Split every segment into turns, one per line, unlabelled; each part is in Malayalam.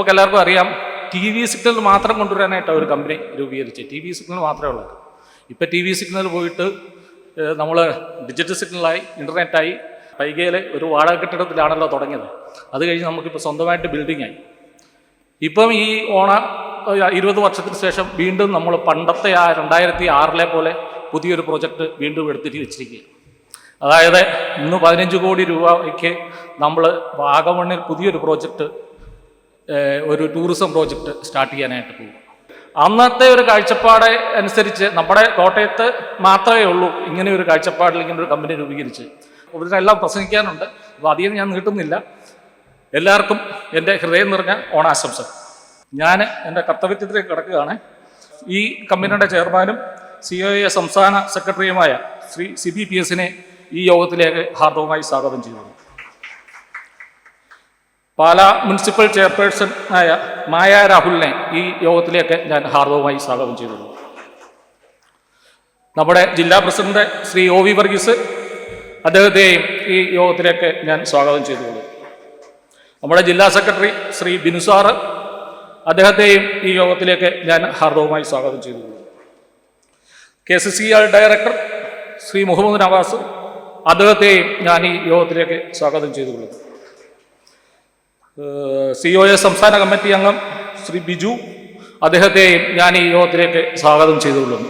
നമുക്കെല്ലാവർക്കും അറിയാം, ടി വി സിഗ്നൽ മാത്രം കൊണ്ടുവരാനായിട്ടാണ് ഒരു കമ്പനി രൂപീകരിച്ചത്. ടി വി സിഗ്നൽ മാത്രമേ ഉള്ളൂ. ഇപ്പം ടി വി സിഗ്നൽ പോയിട്ട് നമ്മൾ ഡിജിറ്റൽ സിഗ്നലായി, ഇൻ്റർനെറ്റായി. പൈകയിലെ ഒരു വാടക കെട്ടിടത്തിലാണല്ലോ തുടങ്ങിയത്. അത് കഴിഞ്ഞ് നമുക്കിപ്പോൾ സ്വന്തമായിട്ട് ബിൽഡിങ്ങായി. ഇപ്പം ഈ 20 വർഷത്തിന് ശേഷം വീണ്ടും നമ്മൾ പണ്ടത്തെ ആ 2006 പോലെ പുതിയൊരു പ്രൊജക്റ്റ് വീണ്ടും എടുത്തിട്ട് വെച്ചിരിക്കുക. അതായത് ഇന്ന് 15 കോടി രൂപയ്ക്ക് നമ്മൾ വാഗമണ്ണിൽ പുതിയൊരു പ്രോജക്റ്റ്, ഒരു ടൂറിസം പ്രോജക്റ്റ് സ്റ്റാർട്ട് ചെയ്യാനായിട്ട് പോകും. അന്നത്തെ ഒരു കാഴ്ചപ്പാട് അനുസരിച്ച് നമ്മുടെ കോട്ടയത്ത് മാത്രമേ ഉള്ളൂ ഇങ്ങനെ ഒരു കാഴ്ചപ്പാടിൽ ഇങ്ങനെ ഒരു കമ്പനി രൂപീകരിച്ച്. ഇവരെല്ലാം പ്രസംഗിക്കാനുണ്ട്, അപ്പോൾ അധികം ഞാൻ നീട്ടുന്നില്ല. എല്ലാവർക്കും എൻ്റെ ഹൃദയം നിറഞ്ഞ ഓണാശംസ. ഞാൻ എൻ്റെ കർത്തവ്യത്തിലേക്ക് കിടക്കുകയാണ്. ഈ കമ്പനിയുടെ ചെയർമാനും COA സംസ്ഥാന സെക്രട്ടറിയുമായ ശ്രീ സിബി PS ഈ യോഗത്തിലേക്ക് ഹാർദവമായി സ്വാഗതം ചെയ്യുന്നു. പാലാ മുനിസിപ്പൽ ചെയർപേഴ്സൺ ആയ മായ രാഹുലിനെ ഈ യോഗത്തിലേക്ക് ഞാൻ ഹാർദവമായി സ്വാഗതം ചെയ്തു. നമ്മുടെ ജില്ലാ പ്രസിഡന്റ് ശ്രീ OV വർഗീസ്, അദ്ദേഹത്തെയും ഈ യോഗത്തിലേക്ക് ഞാൻ സ്വാഗതം ചെയ്തുകൊള്ളു. നമ്മുടെ ജില്ലാ സെക്രട്ടറി ശ്രീ ബിനു സാറ്, അദ്ദേഹത്തെയും ഈ യോഗത്തിലേക്ക് ഞാൻ ഹാർദവമായി സ്വാഗതം ചെയ്തുകൊള്ളു. KCCR ഡയറക്ടർ ശ്രീ മുഹമ്മദ് നവാസ്, അദ്ദേഹത്തെയും ഞാൻ ഈ യോഗത്തിലേക്ക് സ്വാഗതം ചെയ്തുകൊള്ളുന്നു. COA സംസ്ഥാന കമ്മിറ്റി അംഗം ശ്രീ ബിജു, അദ്ദേഹത്തെയും ഞാൻ ഈ യോഗത്തിലേക്ക് സ്വാഗതം ചെയ്തുകൊള്ളുന്നു.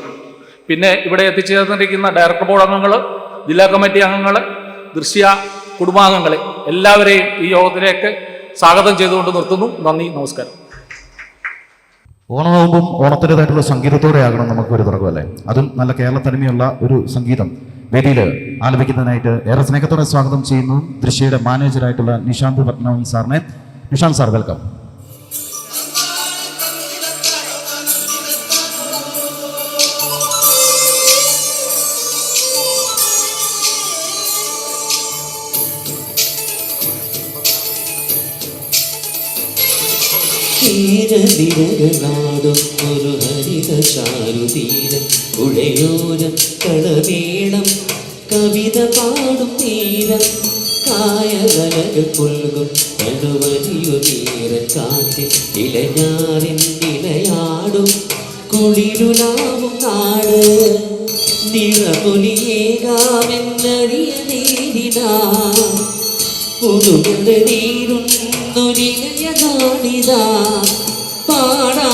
പിന്നെ ഇവിടെ എത്തിച്ചേർന്നിരിക്കുന്ന ഡയറക്ടർ ബോർഡ് അംഗങ്ങൾ, ജില്ലാ കമ്മിറ്റി അംഗങ്ങൾ, ദൃശ്യ കുടുംബാംഗങ്ങളെ എല്ലാവരെയും ഈ യോഗത്തിലേക്ക് സ്വാഗതം ചെയ്തുകൊണ്ട് നിർത്തുന്നു. നന്ദി, നമസ്കാരം.
ഓണമാകുമ്പം ഓണത്തിൻ്റെതായിട്ടുള്ള സംഗീതത്തോടെ ആകണം നമുക്കൊരു തുടക്കം, അല്ലേ? അതും നല്ല കേരള തനിമയുള്ള ഒരു സംഗീതം വേദിയിൽ ആലപിക്കുന്നതിനായിട്ട് ഏറെ സ്നേഹത്തോടെ സ്വാഗതം ചെയ്യുന്നു ദൃശ്യയുടെ മാനേജറായിട്ടുള്ള നിഷാന്ത് പത്മനാഭൻ സാറിനെ. Nishant sir, welcome.
ീരനാടും ഒരു ഹരിത ചാരുതീരം പുഴയോരം കളമേളം കവിത പാടും തീരം കായകലകൾ പുൽകും കടുവലിയു നീരക്കാറ്റിൽ ഇലഞ്ഞാറിൻ ഇലയാടും കുളിരുലാവും നാട് നിറപൊലിയേകാമെന്നറിയ നേരിടാ പുതുകളുടെ നീരുന്നൊരികയതാണിതാ പാടാ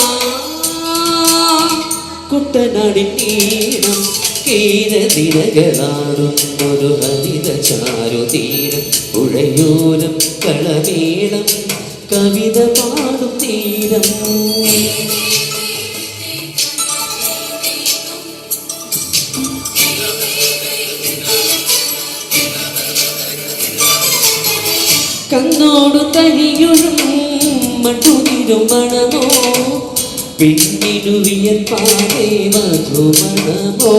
കുട്ടനാടിൻ തീരം കേരനിരകളാടുന്നൊരു ഹരിത ചാരുതീരം പുഴയോരം കളമേളം കവിത പാടും തീരം കണ്ണോടു തനിയൊഴും മട്ടുതിരും മണമോ പിന്നിനു വിയർപ്പാതെ മധുമണമോ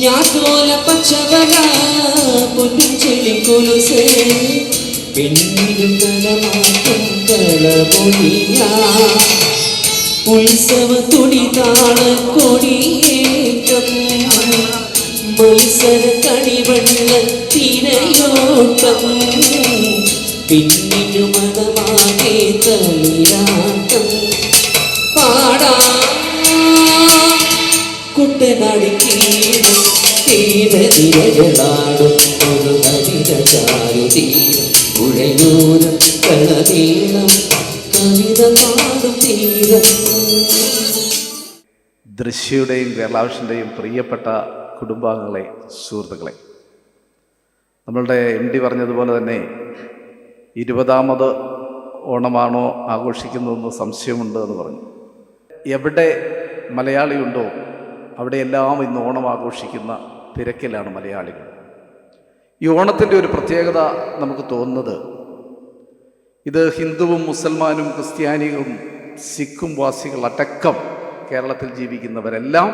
ഞാറ്റോല പച്ചവല പൊന്നും ചെളിക്കൊലുസ് പിന്നിനു കളമാക്കും കളമൊഴിയാ ഉത്സവ തുടിതാള കൊടിയേറ്റം മത്സര കണിവെള്ള തിരയോട്ടം പിന്നിനു മണമാകെ തളിരാട്ടം പാടാ കുട്ടനാട് കേരനിരകളാടും ഒരു ഹരിത ചാരുതീരം പുഴയോരം കളമേളം കവിത പാടും തീരം.
ദൃശ്യയുടെയും കേരളാവിഷൻ്റെയും പ്രിയപ്പെട്ട കുടുംബാംഗങ്ങളെ, സുഹൃത്തുക്കളെ, നമ്മളുടെ MD പറഞ്ഞതുപോലെ തന്നെ 20ാമത് ഓണമാണോ ആഘോഷിക്കുന്നതെന്ന് സംശയമുണ്ട് എന്ന് പറഞ്ഞു. എവിടെ മലയാളിയുണ്ടോ അവിടെയെല്ലാം ഇന്ന് ഓണം ആഘോഷിക്കുന്ന തിരക്കിലാണ് മലയാളികൾ. ഈ ഓണത്തിൻ്റെ ഒരു പ്രത്യേകത നമുക്ക് തോന്നുന്നത്, ഇത് ഹിന്ദുവും മുസൽമാനും ക്രിസ്ത്യാനികളും സിഖും വാസികളടക്കം കേരളത്തിൽ ജീവിക്കുന്നവരെല്ലാം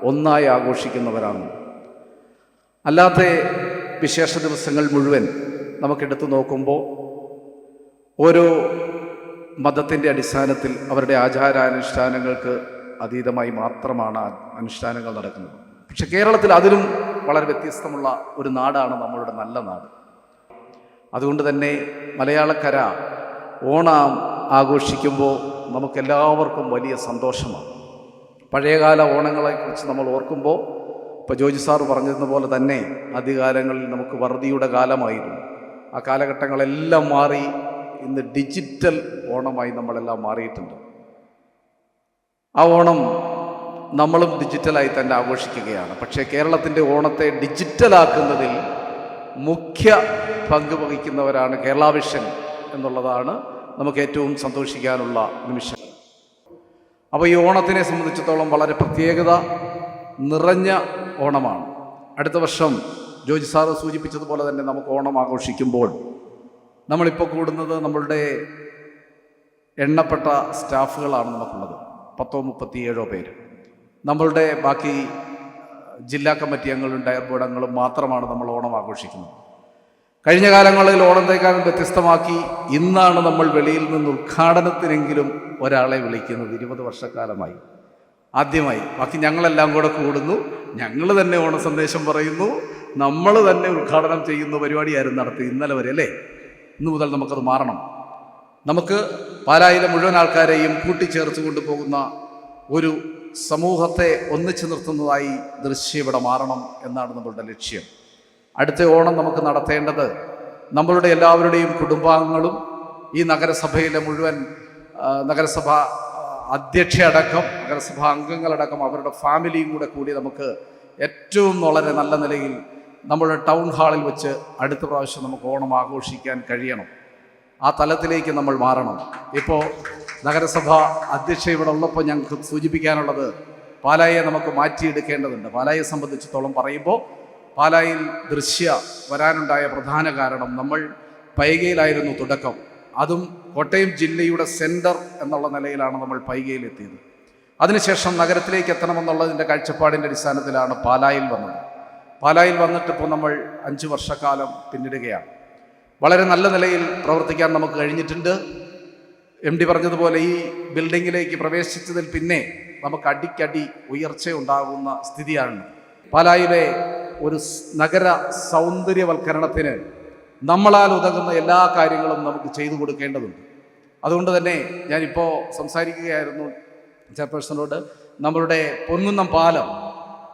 ഒന്നായി ആഘോഷിക്കുന്നവരാണ്. അല്ലാത്ത വിശേഷ ദിവസങ്ങൾ മുഴുവൻ നമുക്കെടുത്തു നോക്കുമ്പോൾ ഓരോ മതത്തിൻ്റെ അടിസ്ഥാനത്തിൽ അവരുടെ ആചാരാനുഷ്ഠാനങ്ങൾക്ക് അതീതമായി മാത്രമാണ് അനുഷ്ഠാനങ്ങൾ നടക്കുന്നത്. പക്ഷെ കേരളത്തിൽ അതിലും വളരെ വ്യത്യസ്തമുള്ള ഒരു നാടാണ് നമ്മളുടെ നല്ല നാട്. അതുകൊണ്ട് തന്നെ മലയാളക്കര ഓണം ആഘോഷിക്കുമ്പോൾ നമുക്കെല്ലാവർക്കും വലിയ സന്തോഷമാണ്. പഴയകാല ഓണങ്ങളെക്കുറിച്ച് നമ്മൾ ഓർക്കുമ്പോൾ ഇപ്പോൾ ജോജി സാറ് പറഞ്ഞിരുന്ന പോലെ തന്നെ ആദ്യകാലങ്ങളിൽ നമുക്ക് വറുതിയുടെ കാലമായിരുന്നു. ആ കാലഘട്ടങ്ങളെല്ലാം മാറി ഇന്ന് ഡിജിറ്റൽ ഓണമായി നമ്മളെല്ലാം മാറിയിട്ടുണ്ട്. ആ ഓണം നമ്മളും ഡിജിറ്റലായി തന്നെ ആഘോഷിക്കുകയാണ്. പക്ഷേ കേരളത്തിൻ്റെ ഓണത്തെ ഡിജിറ്റലാക്കുന്നതിൽ മുഖ്യ പങ്ക് വഹിക്കുന്നവരാണ് കേരള വിഷൻ എന്നുള്ളതാണ് നമുക്ക് ഏറ്റവും സന്തോഷിക്കാനുള്ള നിമിഷം. അപ്പോൾ ഈ ഓണത്തിനെ സംബന്ധിച്ചിടത്തോളം വളരെ പ്രത്യേകത നിറഞ്ഞ ഓണമാണ്. അടുത്ത വർഷം ജോജി സാറ് സൂചിപ്പിച്ചതുപോലെ തന്നെ നമുക്ക് ഓണം ആഘോഷിക്കുമ്പോൾ നമ്മളിപ്പോൾ കൂടുന്നത് നമ്മളുടെ എണ്ണപ്പെട്ട സ്റ്റാഫുകളാണ് നമുക്കുള്ളത്. 37 പേര്. നമ്മളുടെ ബാക്കി ജില്ലാ കമ്മിറ്റി അംഗങ്ങളും ഡയർ ബോർഡ് അംഗങ്ങളും മാത്രമാണ് നമ്മൾ ഓണം ആഘോഷിക്കുന്നത്. കഴിഞ്ഞ കാലങ്ങളിൽ ഓണത്തേക്കാളും വ്യത്യസ്തമാക്കി ഇന്നാണ് നമ്മൾ വെളിയിൽ നിന്ന് ഉദ്ഘാടനത്തിനെങ്കിലും ഒരാളെ വിളിക്കുന്നത്. 20 വർഷക്കാലമായി ആദ്യമായി. ബാക്കി ഞങ്ങളെല്ലാം കൂടെ കൂടുന്നു, ഞങ്ങൾ തന്നെ ഓണ സന്ദേശം പറയുന്നു, നമ്മൾ തന്നെ ഉദ്ഘാടനം ചെയ്യുന്ന പരിപാടിയായിരുന്നു നടത്തി ഇന്നലെ വരെ, അല്ലേ? ഇന്ന് മുതൽ നമുക്കത് മാറണം. നമുക്ക് പാലായിലെ മുഴുവൻ ആൾക്കാരെയും കൂട്ടിച്ചേർത്ത് കൊണ്ടുപോകുന്ന ഒരു സമൂഹത്തെ ഒന്നിച്ചു നിർത്തുന്നതായി ദൃശ്യം ഇവിടെ മാറണം എന്നാണ് നമ്മളുടെ ലക്ഷ്യം. അടുത്ത ഓണം നമുക്ക് നടത്തേണ്ടത് നമ്മളുടെ എല്ലാവരുടെയും കുടുംബാംഗങ്ങളും ഈ നഗരസഭയിലെ മുഴുവൻ നഗരസഭ അധ്യക്ഷയടക്കം നഗരസഭാ അംഗങ്ങളടക്കം അവരുടെ ഫാമിലിയും കൂടെ കൂടി നമുക്ക് ഏറ്റവും വളരെ നല്ല നിലയിൽ നമ്മുടെ ടൗൺ ഹാളിൽ വെച്ച് അടുത്ത പ്രാവശ്യം നമുക്ക് ഓണം ആഘോഷിക്കാൻ കഴിയണം. ആ തലത്തിലേക്ക് നമ്മൾ മാറണം. ഇപ്പോൾ നഗരസഭ അധ്യക്ഷ ഇവിടെ ഉള്ളപ്പോൾ ഞങ്ങൾക്ക് സൂചിപ്പിക്കാനുള്ളത് പാലായെ നമുക്ക് മാറ്റിയെടുക്കേണ്ടതുണ്ട്. പാലായെ സംബന്ധിച്ചിടത്തോളം പറയുമ്പോൾ പാലായിൽ ദൃശ്യ വരാനുണ്ടായ പ്രധാന കാരണം നമ്മൾ പൈകയിലായിരുന്നു തുടക്കം. അതും കോട്ടയം ജില്ലയുടെ സെൻറ്റർ എന്നുള്ള നിലയിലാണ് നമ്മൾ പൈകയിലെത്തിയത്. അതിനുശേഷം നഗരത്തിലേക്ക് എത്തണമെന്നുള്ളതിൻ്റെ കാഴ്ചപ്പാടിൻ്റെ അടിസ്ഥാനത്തിലാണ് പാലായിൽ വന്നത്. പാലായിൽ വന്നിട്ടിപ്പോൾ നമ്മൾ 5 വർഷക്കാലം പിന്നിടുകയാണ്. വളരെ നല്ല നിലയിൽ പ്രവർത്തിക്കാൻ നമുക്ക് കഴിഞ്ഞിട്ടുണ്ട്. MD പറഞ്ഞതുപോലെ ഈ ബിൽഡിങ്ങിലേക്ക് പ്രവേശിച്ചതിൽ പിന്നെ നമുക്ക് അടിക്കടി ഉയർച്ച ഉണ്ടാകുന്ന സ്ഥിതിയാണ്. പാലായിലെ ഒരു നഗര സൗന്ദര്യവൽക്കരണത്തിന് നമ്മളാൽ ഉതകുന്ന എല്ലാ കാര്യങ്ങളും നമുക്ക് ചെയ്തു കൊടുക്കേണ്ടതുണ്ട്. അതുകൊണ്ട് തന്നെ ഞാനിപ്പോൾ സംസാരിക്കുകയായിരുന്നു ചെയർപേഴ്സണോട്. നമ്മളുടെ പൊൻകുന്നം പാലം,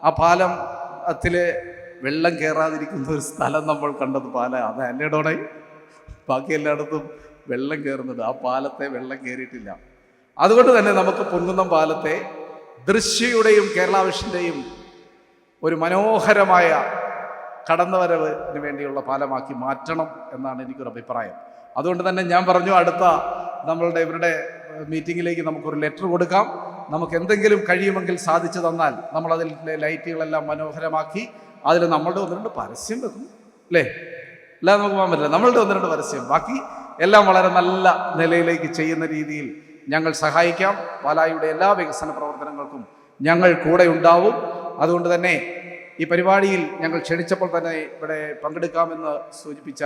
ആ പാലത്തിൽ വെള്ളം കയറാതിരിക്കുന്ന ഒരു സ്ഥലം നമ്മൾ കണ്ടത് അത് അല്ലേടോടെ. ബാക്കി എല്ലായിടത്തും വെള്ളം കയറുന്നുണ്ട്, ആ പാലത്തെ വെള്ളം കയറിയിട്ടില്ല. അതുകൊണ്ട് തന്നെ നമുക്ക് പൊൻകുന്നം പാലത്തെ ദൃശ്യയുടെയും കേരള വിഷൻ്റെയും ഒരു മനോഹരമായ കടന്നുവരവിന് വേണ്ടിയുള്ള പാലമാക്കി മാറ്റണം എന്നാണ് എനിക്കൊരു അഭിപ്രായം. അതുകൊണ്ട് തന്നെ ഞാൻ പറഞ്ഞു, അടുത്ത നമ്മളുടെ ഇവരുടെ മീറ്റിങ്ങിലേക്ക് നമുക്കൊരു ലെറ്റർ കൊടുക്കാം. നമുക്ക് എന്തെങ്കിലും കഴിയുമെങ്കിൽ സാധിച്ചു തന്നാൽ നമ്മളതിലെ ലൈറ്റുകളെല്ലാം മനോഹരമാക്കി അതിൽ നമ്മളുടെ 1-2 പരസ്യം വെക്കും, അല്ലേ? അല്ലാതെ നമുക്ക് പോകാൻ പറ്റില്ല. നമ്മളുടെ 1-2 പരസ്യം, ബാക്കി എല്ലാം വളരെ നല്ല നിലയിലേക്ക് ചെയ്യുന്ന രീതിയിൽ ഞങ്ങൾ സഹായിക്കാം. പാലായുടെ എല്ലാ വികസന പ്രവർത്തനങ്ങൾക്കും ഞങ്ങൾ കൂടെ ഉണ്ടാവും. അതുകൊണ്ട് തന്നെ ഈ പരിപാടിയിൽ ഞങ്ങൾ ക്ഷണിച്ചപ്പോൾ തന്നെ ഇവിടെ പങ്കെടുക്കാമെന്ന് സൂചിപ്പിച്ച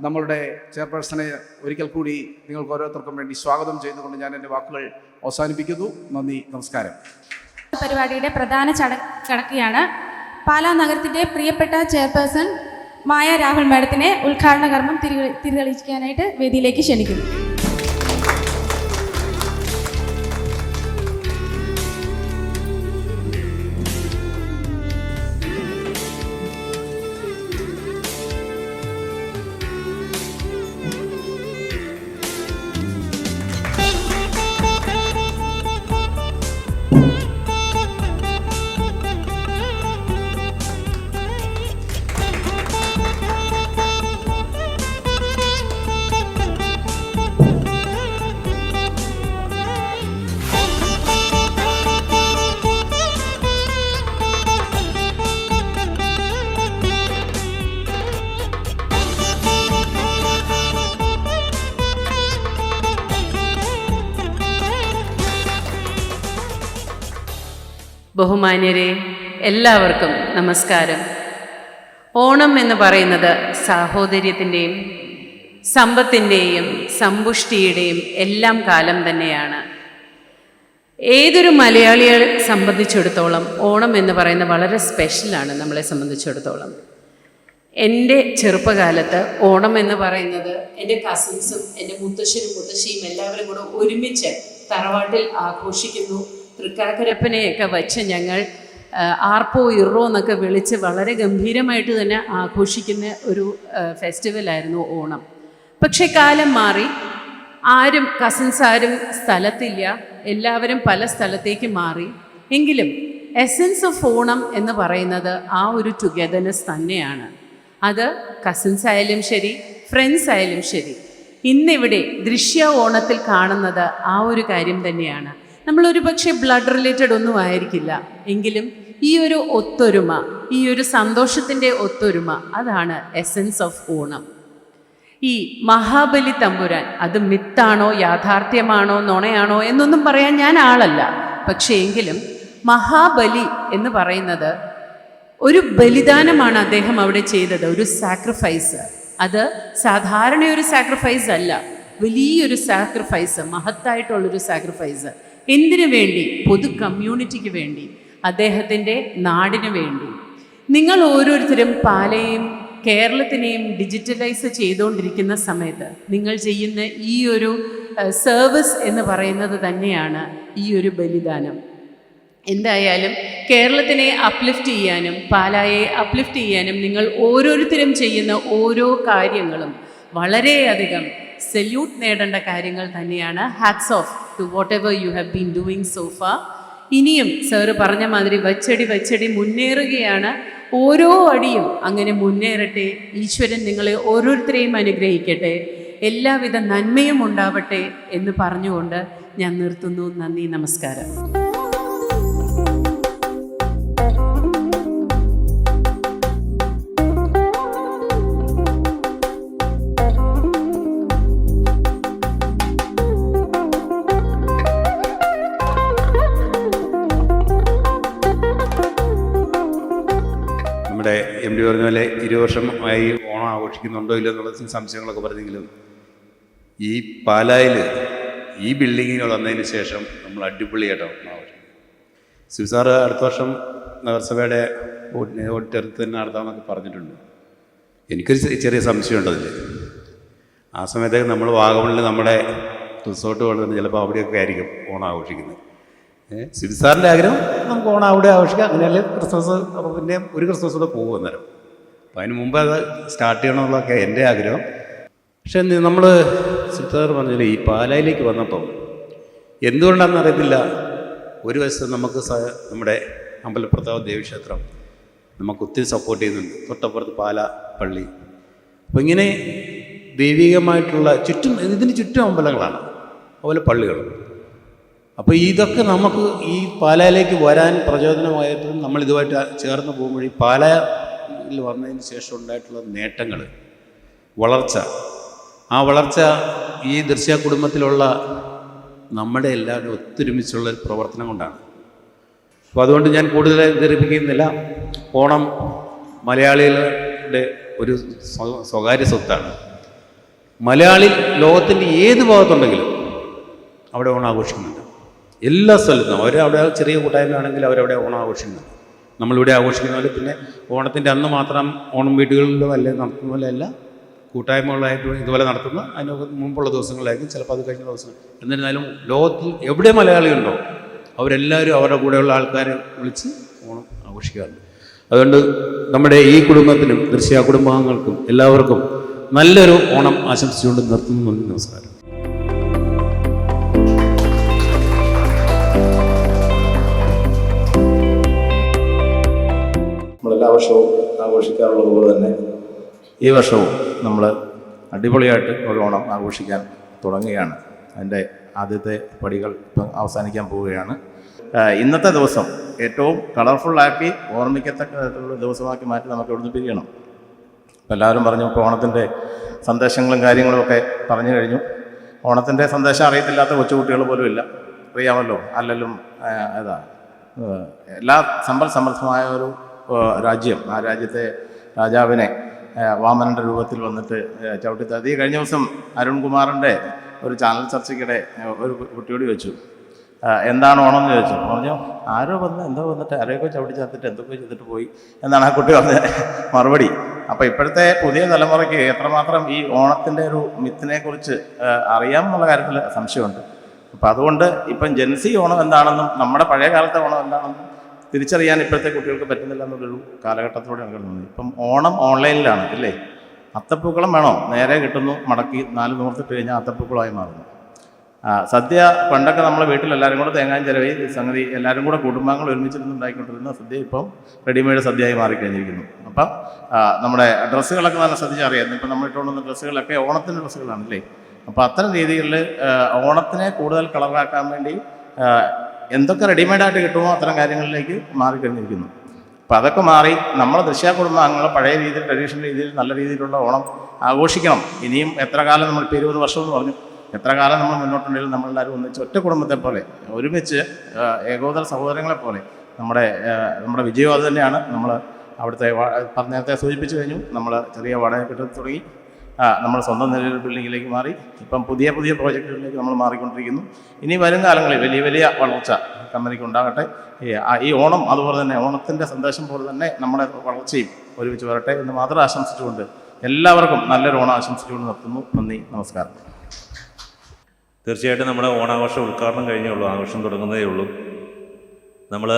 നമ്മളുടെ ചെയർപേഴ്സണെ ഒരിക്കൽ കൂടി നിങ്ങൾക്ക് ഓരോരുത്തർക്കും വേണ്ടി സ്വാഗതം ചെയ്തുകൊണ്ട് ഞാൻ എൻ്റെ വാക്കുകൾ അവസാനിപ്പിക്കുന്നു. നന്ദി, നമസ്കാരം.
പരിപാടിയുടെ പ്രധാന ചടക്കുകയാണ്. പാലാ നഗരത്തിൻ്റെ പ്രിയപ്പെട്ട ചെയർപേഴ്സൺ മായ രാഹുൽ മാഡത്തിനെ ഉദ്ഘാടന കർമ്മം തിരിതെളിയിക്കാനായിട്ട് വേദിയിലേക്ക് ക്ഷണിക്കുന്നു.
ബഹുമാന്യരെ, എല്ലാവർക്കും നമസ്കാരം. ഓണം എന്ന് പറയുന്നത് സാഹോദര്യത്തിൻ്റെയും സമ്പത്തിൻ്റെയും സമ്പുഷ്ടിയുടെയും എല്ലാം കാലം തന്നെയാണ്. ഏതൊരു മലയാളിയെ സംബന്ധിച്ചിടത്തോളം ഓണം എന്ന് പറയുന്നത് വളരെ സ്പെഷ്യലാണ്. നമ്മളെ സംബന്ധിച്ചിടത്തോളം എൻ്റെ ചെറുപ്പകാലത്ത് ഓണം എന്ന് പറയുന്നത് എൻ്റെ കസിൻസും എൻ്റെ മുത്തശ്ശനും മുത്തശ്ശിയും എല്ലാവരും കൂടെ ഒരുമിച്ച് തറവാട്ടിൽ ആഘോഷിക്കുന്നു. തൃക്കാക്കരപ്പനെയൊക്കെ വച്ച് ഞങ്ങൾ ആർപ്പോ ഇറോ എന്നൊക്കെ വിളിച്ച് വളരെ ഗംഭീരമായിട്ട് തന്നെ ആഘോഷിക്കുന്ന ഒരു ഫെസ്റ്റിവലായിരുന്നു ഓണം. പക്ഷേ കാലം മാറി, കസിൻസ് ആരും സ്ഥലത്തില്ല, എല്ലാവരും പല സ്ഥലത്തേക്ക് മാറി. എങ്കിലും എസൻസ് ഓഫ് ഓണം എന്ന് പറയുന്നത് ആ ഒരു ടുഗെദർനെസ് തന്നെയാണ്. അത് കസിൻസ് ആയാലും ശരി, ഫ്രണ്ട്സ് ആയാലും ശരി. ഇന്നിവിടെ ദൃശ്യ ഓണത്തിൽ കാണുന്നത് ആ ഒരു കാര്യം തന്നെയാണ്. നമ്മളൊരു പക്ഷേ ബ്ലഡ് റിലേറ്റഡ് ഒന്നും ആയിരിക്കില്ല, എങ്കിലും ഈ ഒരു ഒത്തൊരുമ, ഈ ഒരു സന്തോഷത്തിൻ്റെ ഒത്തൊരുമ, അതാണ് എസൻസ് ഓഫ് ഓണം. ഈ മഹാബലി തമ്പുരാൻ അത് മിത്താണോ യാഥാർത്ഥ്യമാണോ നുണയാണോ എന്നൊന്നും പറയാൻ ഞാൻ ആളല്ല. പക്ഷേ എങ്കിലും മഹാബലി എന്ന് പറയുന്നത് ഒരു ബലിദാനമാണ് അദ്ദേഹം അവിടെ ചെയ്തത്, ഒരു സാക്രിഫൈസ്. അത് സാധാരണ ഒരു സാക്രിഫൈസ് അല്ല, വലിയൊരു സാക്രിഫൈസ്, മഹത്തായിട്ടുള്ളൊരു സാക്രിഫൈസ്. എന്തിനു വേണ്ടി? പൊതു കമ്മ്യൂണിറ്റിക്ക് വേണ്ടി, അദ്ദേഹത്തിൻ്റെ നാടിനു വേണ്ടി. നിങ്ങൾ ഓരോരുത്തരും പാലയെയും കേരളത്തിനെയും ഡിജിറ്റലൈസ് ചെയ്തുകൊണ്ടിരിക്കുന്ന സമയത്ത് നിങ്ങൾ ചെയ്യുന്ന ഈ ഒരു സർവീസ് എന്ന് പറയുന്നത് തന്നെയാണ് ഈ ഒരു ബലിദാനം. എന്തായാലും കേരളത്തിനെ അപ്ലിഫ്റ്റ് ചെയ്യാനും പാലായെ അപ്ലിഫ്റ്റ് ചെയ്യാനും നിങ്ങൾ ഓരോരുത്തരും ചെയ്യുന്ന ഓരോ കാര്യങ്ങളും വളരെയധികം സല്യൂട്ട് നേടേണ്ട കാര്യങ്ങൾ തന്നെയാണ്. Hats of two what ever you have been doing so far. ഇനിയും സാറ് പറഞ്ഞ മാതിരി വച്ചടി മുന്നേറുകയാണ്. ഓരോ അടിയും അങ്ങനെ മുന്നേറട്ടെ. ഈശ്വരൻ നിങ്ങളെ ഓരോരുത്തരെയും അനുഗ്രഹിക്കട്ടെ. എല്ലാവിധ നന്മയും ഉണ്ടാവട്ടെ എന്ന് പറഞ്ഞുകൊണ്ട് ഞാൻ നിർത്തുന്നു. നന്ദി, നമസ്കാരം.
എം ഡി പറഞ്ഞ പോലെ 20 വർഷമായി ഓണം ആഘോഷിക്കുന്നുണ്ടോ ഇല്ല എന്നുള്ള സംശയങ്ങളൊക്കെ പറഞ്ഞെങ്കിലും ഈ പാലായിൽ ഈ ബിൽഡിങ്ങിൽ വന്നതിന് ശേഷം നമ്മൾ അടിപൊളിയായിട്ടാണ് ആഘോഷിക്കുന്നത്. ശിവസാറ് അടുത്ത വർഷം നഗരസഭയുടെ ഓഡിറ്റോറിയത്തിൽ തന്നെ നടത്താമെന്നൊക്കെ പറഞ്ഞിട്ടുണ്ട്. എനിക്കൊരു ചെറിയ സംശയമുണ്ട് അതിൽ. ആ സമയത്തേക്ക് നമ്മൾ വാഗമണിൽ നമ്മുടെ റിസോർട്ട് കൊണ്ടുവന്ന് ചിലപ്പോൾ അവിടെയൊക്കെ ആയിരിക്കും ഓണം ആഘോഷിക്കുന്നത്. ശിവസാറിൻ്റെ ആഗ്രഹം നമുക്ക് ഓണം അവിടെ ആഘോഷിക്കാം, അങ്ങനെയല്ലേ ക്രിസ്മസ്, അപ്പോൾ പിന്നെ ഒരു ക്രിസ്മസ് കൂടെ പോകും അന്നേരം. അപ്പോൾ അതിന് മുമ്പ് അത് സ്റ്റാർട്ട് ചെയ്യണമെന്നുള്ളതൊക്കെ എൻ്റെ ആഗ്രഹം. പക്ഷേ നമ്മൾ ശിവസാർ പറഞ്ഞില്ലേ, ഈ പാലായിലേക്ക് വന്നപ്പം എന്തുകൊണ്ടാണെന്ന് അറിയത്തില്ല, ഒരു വശത്ത് നമുക്ക് നമ്മുടെ അമ്പലപ്രതാവ് ദേവീക്ഷേത്രം നമുക്ക് ഒത്തിരി സപ്പോർട്ട് ചെയ്യുന്നുണ്ട്, തൊട്ടപ്പുറത്ത് പാല പള്ളി. അപ്പോൾ ഇങ്ങനെ ദൈവികമായിട്ടുള്ള ഇതിന് ചുറ്റും അമ്പലങ്ങളാണ്, അതുപോലെ പള്ളികളും. അപ്പോൾ ഇതൊക്കെ നമുക്ക് ഈ പാലായിലേക്ക് വരാൻ പ്രചോദനമായിട്ടും നമ്മൾ ഇതുമായിട്ട് ചേർന്ന് പോകുമ്പോൾ ഈ പാലായിൽ വന്നതിന് ശേഷം ഉണ്ടായിട്ടുള്ള നേട്ടങ്ങൾ, വളർച്ച, ആ വളർച്ച ഈ ദൃശ്യ കുടുംബത്തിലുള്ള നമ്മുടെ എല്ലാവരും ഒത്തൊരുമിച്ചുള്ള ഒരു പ്രവർത്തനം കൊണ്ടാണ്. അപ്പോൾ അതുകൊണ്ട് ഞാൻ കൂടുതൽ ധരിപ്പിക്കുന്നില്ല. ഓണം മലയാളികളുടെ ഒരു സ്വകാര്യ സ്വത്താണ്. മലയാളി ലോകത്തിൻ്റെ ഏത് ഭാഗത്തുണ്ടെങ്കിലും അവിടെ ഓണം ആഘോഷിക്കുന്നുണ്ട്. എല്ലാ സ്ഥലത്തും അവരവിടെ ചെറിയ കൂട്ടായ്മയാണെങ്കിൽ അവരവിടെ ഓണം ആഘോഷിക്കുന്നുണ്ട്. നമ്മളിവിടെ ആഘോഷിക്കുന്ന പോലെ പിന്നെ ഓണത്തിൻ്റെ അന്ന് മാത്രം ഓണം വീടുകളിലോ അല്ലെ നടത്തുന്ന പോലെ അല്ല, കൂട്ടായ്മകളായിട്ട് ഇതുപോലെ നടത്തുന്ന അതിന് മുമ്പുള്ള ദിവസങ്ങളിലായിരിക്കും, ചിലപ്പോൾ അത് കഴിഞ്ഞ ദിവസം. എന്നിരുന്നാലും ലോകത്തിൽ എവിടെ മലയാളിയുണ്ടോ അവരെല്ലാവരും അവരുടെ കൂടെയുള്ള ആൾക്കാരെ വിളിച്ച് ഓണം ആഘോഷിക്കാറുണ്ട്. അതുകൊണ്ട് നമ്മുടെ ഈ കുടുംബത്തിനും ദൃശ്യ കുടുംബാംഗങ്ങൾക്കും എല്ലാവർക്കും നല്ലൊരു ഓണം ആശംസിച്ചുകൊണ്ട് നിർത്തുന്നു. നമസ്കാരം.
നമ്മളെല്ലാ വർഷവും ആഘോഷിക്കാറുള്ളത് പോലെ തന്നെ ഈ വർഷവും നമ്മൾ അടിപൊളിയായിട്ട് ഒരു ഓണം ആഘോഷിക്കാൻ തുടങ്ങുകയാണ്. അതിൻ്റെ ആദ്യത്തെ പടികൾ ഇപ്പം അവസാനിക്കാൻ പോവുകയാണ്. ഇന്നത്തെ ദിവസം ഏറ്റവും കളർഫുള്ളാക്കി ഓർമ്മിക്കത്തക്ക ദിവസമാക്കി മാറ്റി നമുക്ക് ഇവിടുന്ന് പിരിയണം. അപ്പം എല്ലാവരും പറഞ്ഞു, ഇപ്പോൾ ഓണത്തിൻ്റെ സന്ദേശങ്ങളും കാര്യങ്ങളും ഒക്കെ പറഞ്ഞു കഴിഞ്ഞു. ഓണത്തിൻ്റെ സന്ദേശം അറിയത്തില്ലാത്ത കൊച്ചുകുട്ടികൾ പോലും ഇല്ല, അറിയാമല്ലോ. അല്ലലും എല്ലാ സമ്പൽ സമൃദ്ധമായ ഒരു രാജ്യം, ആ രാജ്യത്തെ രാജാവിനെ വാമനൻ്റെ രൂപത്തിൽ വന്നിട്ട് ചവിട്ടിത്താത്തി. കഴിഞ്ഞ ദിവസം അരുൺകുമാറിൻ്റെ ഒരു ചാനൽ ചർച്ചയ്ക്കിടെ ഒരു കുട്ടിയോട് ചോദിച്ചു, എന്താണ് ഓണം എന്ന് ചോദിച്ചു. പറഞ്ഞു, ആരോ വന്ന് എന്തോ വന്നിട്ട് ആരെയൊക്കെ ചവിട്ടി ചാത്തിട്ട് എന്തൊക്കെ ചെയ്തിട്ട് പോയി എന്നാണ് ആ കുട്ടി പറഞ്ഞ മറുപടി. അപ്പോൾ ഇപ്പോഴത്തെ പുതിയ തലമുറയ്ക്ക് എത്രമാത്രം ഈ ഓണത്തിൻ്റെ ഒരു മിത്തിനെ കുറിച്ച് അറിയാമെന്നുള്ള കാര്യത്തിൽ സംശയമുണ്ട്. അപ്പോൾ അതുകൊണ്ട് ഇപ്പം ജെൻസി ഓണം എന്താണെന്നും നമ്മുടെ പഴയ കാലത്തെ ഓണം എന്താണെന്നും തിരിച്ചറിയാൻ ഇപ്പോഴത്തെ കുട്ടികൾക്ക് പറ്റുന്നില്ല എന്നുള്ളൊരു കാലഘട്ടത്തിലൂടെയാണ് കിടന്നത്. ഇപ്പം ഓണം ഓൺലൈനിലാണ് ഇല്ലേ? അത്തപ്പൂക്കളം വേണോ? നേരെ കിട്ടുന്നു, മടക്കി 4 നൂർത്തിട്ട് കഴിഞ്ഞാൽ അത്തപ്പൂക്കളമായി മാറുന്നു. സദ്യ പണ്ടൊക്കെ നമ്മളെ വീട്ടിൽ എല്ലാവരും കൂടെ തേങ്ങാൻ ചിലവി സംഗതി എല്ലാവരും കൂടെ കുടുംബാംഗങ്ങൾ ഒരുമിച്ചിരുന്ന് ഉണ്ടാക്കിക്കൊണ്ടിരുന്ന സദ്യ ഇപ്പം റെഡിമെയ്ഡ് സദ്യയായി മാറിക്കഴിഞ്ഞിരിക്കുന്നു. അപ്പം നമ്മുടെ ഡ്രസ്സുകളൊക്കെ നല്ല ശ്രദ്ധിച്ചറിയാം. ഇപ്പം നമ്മൾ ഇട്ടുകൊണ്ടുവന്ന ഡ്രസ്സുകളൊക്കെ ഓണത്തിൻ്റെ ഡ്രസ്സുകളാണല്ലേ. അപ്പോൾ അത്തരം രീതികളിൽ ഓണത്തിനെ കൂടുതൽ കളറാക്കാൻ വേണ്ടി എന്തൊക്കെ റെഡിമെയ്ഡായിട്ട് കിട്ടുമോ അത്തരം കാര്യങ്ങളിലേക്ക് മാറിക്കഴിഞ്ഞിരിക്കുന്നു. അപ്പോൾ അതൊക്കെ മാറി നമ്മളെ ദൃശ്യ കുടുംബാംഗങ്ങൾ പഴയ രീതിയിൽ ട്രഡീഷണൽ രീതിയിൽ നല്ല രീതിയിലുള്ള ഓണം ആഘോഷിക്കണം. ഇനിയും എത്ര കാലം നമ്മൾ ഇപ്പോൾ 20 വർഷം എന്ന് പറഞ്ഞു, എത്ര കാലം നമ്മൾ മുന്നോട്ടുണ്ടെങ്കിലും നമ്മളെല്ലാവരും ഒന്നിച്ച് ഒറ്റ കുടുംബത്തെ പോലെ ഒരുമിച്ച് ഏകോദര സഹോദരങ്ങളെ പോലെ നമ്മുടെ വിജയം അത് തന്നെയാണ്. നമ്മൾ അവിടുത്തെ നേരത്തെ സൂചിപ്പിച്ചു കഴിഞ്ഞു. നമ്മൾ ചെറിയ വാടക കെട്ടിടത്തിൽ തുടങ്ങി നമ്മൾ സ്വന്തം നിലയിൽ ബിൽഡിങ്ങിലേക്ക് മാറി ഇപ്പം പുതിയ പുതിയ പ്രോജക്റ്റുകളിലേക്ക് നമ്മൾ മാറിക്കൊണ്ടിരിക്കുന്നു. ഇനി വരും കാലങ്ങളിൽ വലിയ വലിയ വളർച്ച കമ്പനിക്ക് ഉണ്ടാകട്ടെ. ഈ ഓണം അതുപോലെ തന്നെ ഓണത്തിൻ്റെ സന്ദേശം പോലെ തന്നെ നമ്മുടെ വളർച്ചയും ഒരുമിച്ച് വരട്ടെ എന്ന് മാത്രം ആശംസിച്ചുകൊണ്ട് എല്ലാവർക്കും നല്ലൊരു ഓണം ആശംസിച്ചുകൊണ്ട് നിർത്തുന്നു. നന്ദി, നമസ്കാരം.
തീർച്ചയായിട്ടും നമ്മുടെ ഓണാഘോഷം ഉദ്ഘാടനം കഴിഞ്ഞേ ഉള്ളൂ, ആഘോഷം തുടങ്ങുന്നതേ ഉള്ളൂ. നമ്മൾ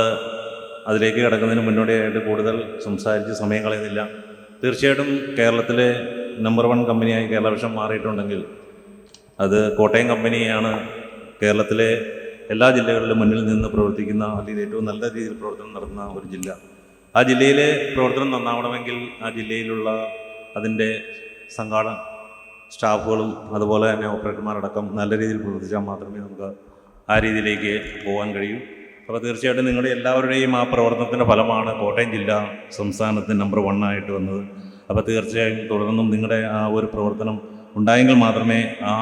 അതിലേക്ക് കിടക്കുന്നതിന് മുന്നോടിയായിട്ട് കൂടുതൽ സംസാരിച്ച് സമയം കളയുന്നില്ല. തീർച്ചയായിട്ടും കേരളത്തിലെ നമ്പർ 1 കമ്പനിയായി കേരള വിഷൻ മാറിയിട്ടുണ്ടെങ്കിൽ അത് കോട്ടയം കമ്പനിയാണ്. കേരളത്തിലെ എല്ലാ ജില്ലകളിലും മുന്നിൽ നിന്ന് പ്രവർത്തിക്കുന്ന അല്ലെങ്കിൽ ഏറ്റവും നല്ല രീതിയിൽ പ്രവർത്തനം നടത്തുന്ന ഒരു ജില്ല. ആ ജില്ലയിലെ പ്രവർത്തനം നന്നാവണമെങ്കിൽ ആ ജില്ലയിലുള്ള അതിൻ്റെ സംഘാടന സ്റ്റാഫുകളും അതുപോലെ തന്നെ ഓപ്പറേറ്റർമാരടക്കം നല്ല രീതിയിൽ പ്രവർത്തിച്ചാൽ മാത്രമേ നമുക്ക് ആ രീതിയിലേക്ക് പോകാൻ കഴിയൂ. അപ്പോൾ തീർച്ചയായിട്ടും നിങ്ങളുടെ എല്ലാവരുടെയും ആ പ്രവർത്തനത്തിൻ്റെ ഫലമാണ് കോട്ടയം ജില്ല സംസ്ഥാനത്തിന് നമ്പർ 1 ആയിട്ട് വന്നത്. അപ്പോൾ തീർച്ചയായും തുടർന്നും നിങ്ങളുടെ ആ ഒരു പ്രവർത്തനം ഉണ്ടായെങ്കിൽ മാത്രമേ ആ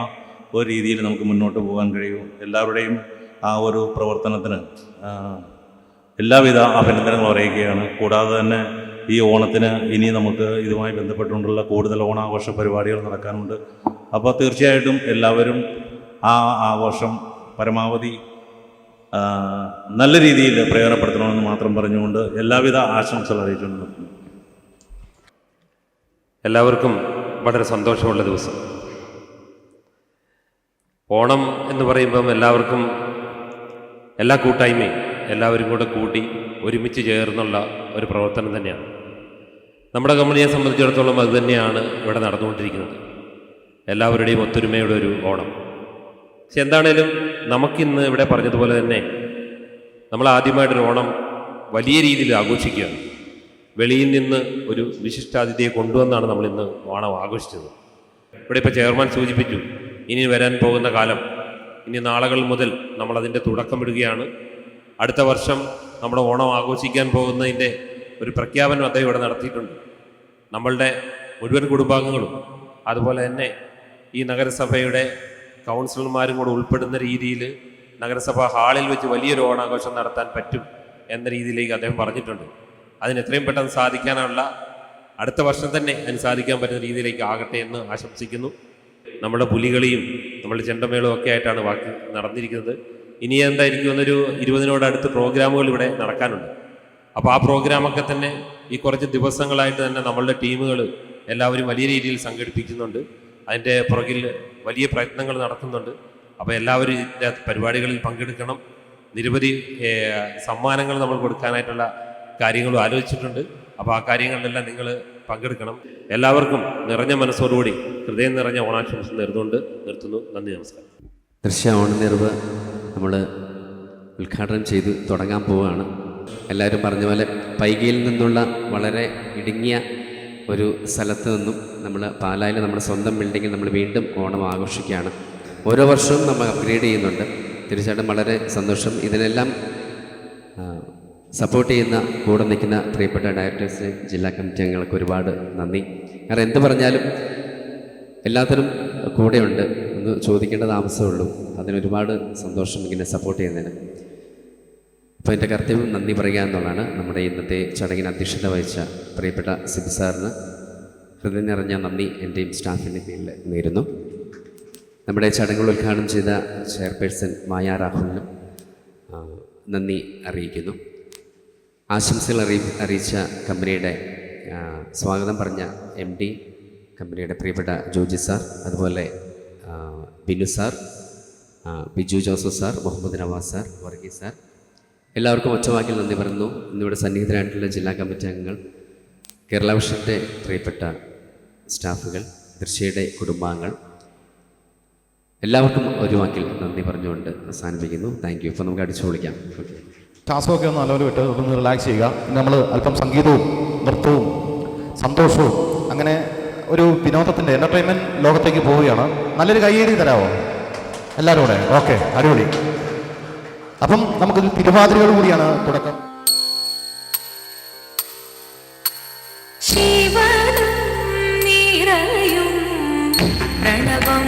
ഒരു രീതിയിൽ നമുക്ക് മുന്നോട്ട് പോകാൻ കഴിയൂ. എല്ലാവരുടെയും ആ ഒരു പ്രവർത്തനത്തിന് എല്ലാവിധ അഭിനന്ദനങ്ങളും അറിയിക്കുകയാണ്. കൂടാതെ തന്നെ ഈ ഓണത്തിന് ഇനി നമുക്ക് ഇതുമായി ബന്ധപ്പെട്ടുകൊണ്ടുള്ള കൂടുതൽ ഓണാഘോഷ പരിപാടികൾ നടക്കാനുണ്ട്. അപ്പോൾ തീർച്ചയായിട്ടും എല്ലാവരും ആ ആഘോഷം പരമാവധി നല്ല രീതിയിൽ പ്രയോജനപ്പെടുത്തണമെന്ന് മാത്രം പറഞ്ഞുകൊണ്ട് എല്ലാവിധ ആശംസകൾ അറിയിച്ചുകൊണ്ട് നിർത്തുന്നു.
എല്ലാവർക്കും വളരെ സന്തോഷമുള്ള ദിവസം. ഓണം എന്ന് പറയുമ്പം എല്ലാവർക്കും എല്ലാ കൂട്ടായ്മയും എല്ലാവരും കൂടെ കൂടി ഒരുമിച്ച് ചേർന്നുള്ള ഒരു പ്രവർത്തനം തന്നെയാണ്. നമ്മുടെ കമ്പനിയെ സംബന്ധിച്ചിടത്തോളം അത് തന്നെയാണ് ഇവിടെ നടന്നുകൊണ്ടിരിക്കുന്നത്. എല്ലാവരുടെയും ഒത്തൊരുമയുടെ ഒരു ഓണം. പക്ഷെ എന്താണേലും നമുക്കിന്ന് ഇവിടെ പറഞ്ഞതുപോലെ തന്നെ നമ്മൾ ആദ്യമായിട്ടൊരു ഓണം വലിയ രീതിയിൽ ആഘോഷിക്കുകയാണ്. വെളിയിൽ നിന്ന് ഒരു വിശിഷ്ടാതിഥിയെ കൊണ്ടുവന്നാണ് നമ്മളിന്ന് ഓണം ആഘോഷിച്ചത്. ഇവിടെ ഇപ്പോൾ ചെയർമാൻ സൂചിപ്പിച്ചു, ഇനി വരാൻ പോകുന്ന കാലം, ഇനി നാളുകൾ മുതൽ നമ്മളതിൻ്റെ തുടക്കമിടുകയാണ്. അടുത്ത വർഷം നമ്മുടെ ഓണം ആഘോഷിക്കാൻ പോകുന്നതിൻ്റെ ഒരു പ്രഖ്യാപനം അദ്ദേഹം ഇവിടെ നടത്തിയിട്ടുണ്ട്. നമ്മളുടെ മുഴുവൻ കുടുംബാംഗങ്ങളും അതുപോലെ തന്നെ ഈ നഗരസഭയുടെ കൗൺസിലർമാരും കൂടെ ഉൾപ്പെടുന്ന രീതിയിൽ നഗരസഭ ഹാളിൽ വെച്ച് വലിയൊരു ഓണാഘോഷം നടത്താൻ പറ്റും എന്ന രീതിയിലേക്ക് അദ്ദേഹം പറഞ്ഞിട്ടുണ്ട്. അതിന് എത്രയും പെട്ടെന്ന് സാധിക്കാനുള്ള അടുത്ത വർഷം തന്നെ അതിന് സാധിക്കാൻ പറ്റുന്ന രീതിയിലേക്ക് ആകട്ടെ എന്ന് ആശംസിക്കുന്നു. നമ്മുടെ പുലികളിയും നമ്മുടെ ചെണ്ടമേളവും ഒക്കെ ആയിട്ടാണ് ബാക്കി നടന്നിരിക്കുന്നത്. ഇനി എന്തായിരിക്കും എന്നൊരു 20-നോടടുത്ത് പ്രോഗ്രാമുകൾ ഇവിടെ നടക്കാനുണ്ട്. അപ്പോൾ ആ പ്രോഗ്രാമൊക്കെ തന്നെ ഈ കുറച്ച് ദിവസങ്ങളായിട്ട് തന്നെ നമ്മളുടെ ടീമുകൾ എല്ലാവരും വലിയ രീതിയിൽ സംഘടിപ്പിക്കുന്നുണ്ട്. അതിൻ്റെ പുറകിൽ വലിയ പ്രയത്നങ്ങൾ നടത്തുന്നുണ്ട്. അപ്പോൾ എല്ലാവരും ഇതിൻ്റെ പരിപാടികളിൽ പങ്കെടുക്കണം. നിരവധി സമ്മാനങ്ങൾ നമ്മൾ കൊടുക്കാനായിട്ടുള്ള കാര്യങ്ങളും ആലോചിച്ചിട്ടുണ്ട്. അപ്പോൾ ആ കാര്യങ്ങളിലെല്ലാം നിങ്ങൾ പങ്കെടുക്കണം. എല്ലാവർക്കും നിറഞ്ഞ മനസ്സോടുകൂടി ഹൃദയം നിറഞ്ഞ ഓണാശംസ നേർന്നുകൊണ്ട് നിർത്തുന്നു. നന്ദി, നമസ്കാരം.
ദൃശ്യ ഓണനിർവ് നമ്മൾ ഉദ്ഘാടനം ചെയ്ത് തുടങ്ങാൻ പോവുകയാണ്. എല്ലാവരും പറഞ്ഞ പോലെ പൈകയിൽ നിന്നുള്ള വളരെ ഇടുങ്ങിയ ഒരു സ്ഥലത്ത് നിന്നും നമ്മൾ പാലായിൽ നമ്മുടെ സ്വന്തം ബിൽഡിങ്ങിൽ നമ്മൾ വീണ്ടും ഓണം ആഘോഷിക്കുകയാണ്. ഓരോ വർഷവും നമ്മൾ അപ്ഗ്രേഡ് ചെയ്യുന്നുണ്ട്. തീർച്ചയായിട്ടും വളരെ സന്തോഷം. ഇതിനെല്ലാം സപ്പോർട്ട് ചെയ്യുന്ന കൂടെ നിൽക്കുന്ന പ്രിയപ്പെട്ട ഡയറക്ടേഴ്സ്, ജില്ലാ കമ്മിറ്റി അംഗങ്ങൾക്ക് ഒരുപാട് നന്ദി. കാരണം എന്ത് പറഞ്ഞാലും എല്ലാത്തിനും കൂടെയുണ്ട്. ഒന്ന് ചോദിക്കേണ്ട താമസമുള്ളൂ. അതിനൊരുപാട് സന്തോഷം ഇങ്ങനെ സപ്പോർട്ട് ചെയ്യുന്നതിന്. അപ്പോൾ എൻ്റെ കർത്തവ്യം നന്ദി പറയുക എന്നുള്ളതാണ്. നമ്മുടെ ഇന്നത്തെ ചടങ്ങിന് അധ്യക്ഷത വഹിച്ച പ്രിയപ്പെട്ട സിബി സാറിന് ഹൃദയം നിറഞ്ഞ നന്ദി എൻ്റെയും സ്റ്റാഫിൻ്റെ പേരിൽ നേരുന്നു. നമ്മുടെ ചടങ്ങുകൾ ഉദ്ഘാടനം ചെയ്ത ചെയർപേഴ്സൺ മായ രാഹുലിനും നന്ദി അറിയിക്കുന്നു. ആശംസകൾ അറിയിച്ച കമ്പനിയുടെ സ്വാഗതം പറഞ്ഞ MD കമ്പനിയുടെ പ്രിയപ്പെട്ട ജോജി സാർ, അതുപോലെ Binu sir, Biju Joseph sir, Muhammad Navas sir, Varghese sir, എല്ലാവർക്കും ഒറ്റവാക്കിൽ നന്ദി പറയുന്നു. ഇന്നിവിടെ സന്നിഹിതരായിട്ടുള്ള ജില്ലാ കമ്മിറ്റി അംഗങ്ങൾ, കേരള വിഷൻ്റെ പ്രിയപ്പെട്ട സ്റ്റാഫുകൾ, ദൃശ്യയുടെ കുടുംബാംഗങ്ങൾ, എല്ലാവർക്കും ഒരു വാക്കിൽ നന്ദി പറഞ്ഞുകൊണ്ട് അവസാനിപ്പിക്കുന്നു. Thank you. ഇപ്പോൾ നമുക്ക് അടിച്ചു പൊളിക്കാം.
ശ്വാസമൊക്കെ ഒന്ന് നല്ലപോലെ വിട്ട് ഒന്ന് റിലാക്സ് ചെയ്യുക. നമ്മൾ അല്പം സംഗീതവും നൃത്തവും സന്തോഷവും അങ്ങനെ ഒരു വിനോദത്തിൻ്റെ എൻ്റർടൈൻമെൻറ്റ് ലോകത്തേക്ക് പോവുകയാണ്. നല്ലൊരു കയ്യേറി തരാമോ എല്ലാവരും കൂടെ? ഓക്കെ, അടിപൊളി. അപ്പം നമുക്കൊരു തിരുവാതിരയോട് കൂടിയാണ് തുടക്കം.
പ്രണവം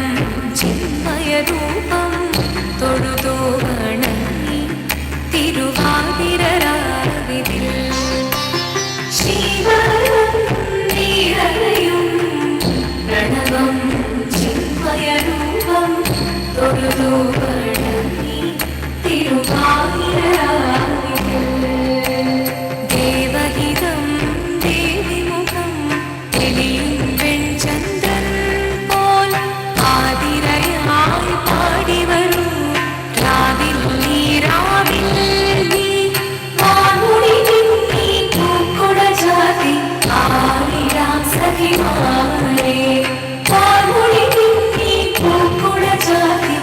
ചിന്മയരൂപം തൊഴുതോ വണങ്ങി തിരുവാതിരരാവിതിൽ ശിവനും നീരയും പ്രണവം ചിന്മയരൂപം തൊഴുതോ വണങ്ങി തിരുവാതിരരാവിതിൽ ദേവഹിതം ദേവിമുഖം തെളിയും വെൺചന്ദ്രൻ പോൽ ആതിരയായി പാടിവരൂ രാവിൽ നീ മാമുടി നീ പൂക്കുട ജാതി ആയിരാം സഖിമാരെ മാമുടി നീ പൂക്കുട ജാതി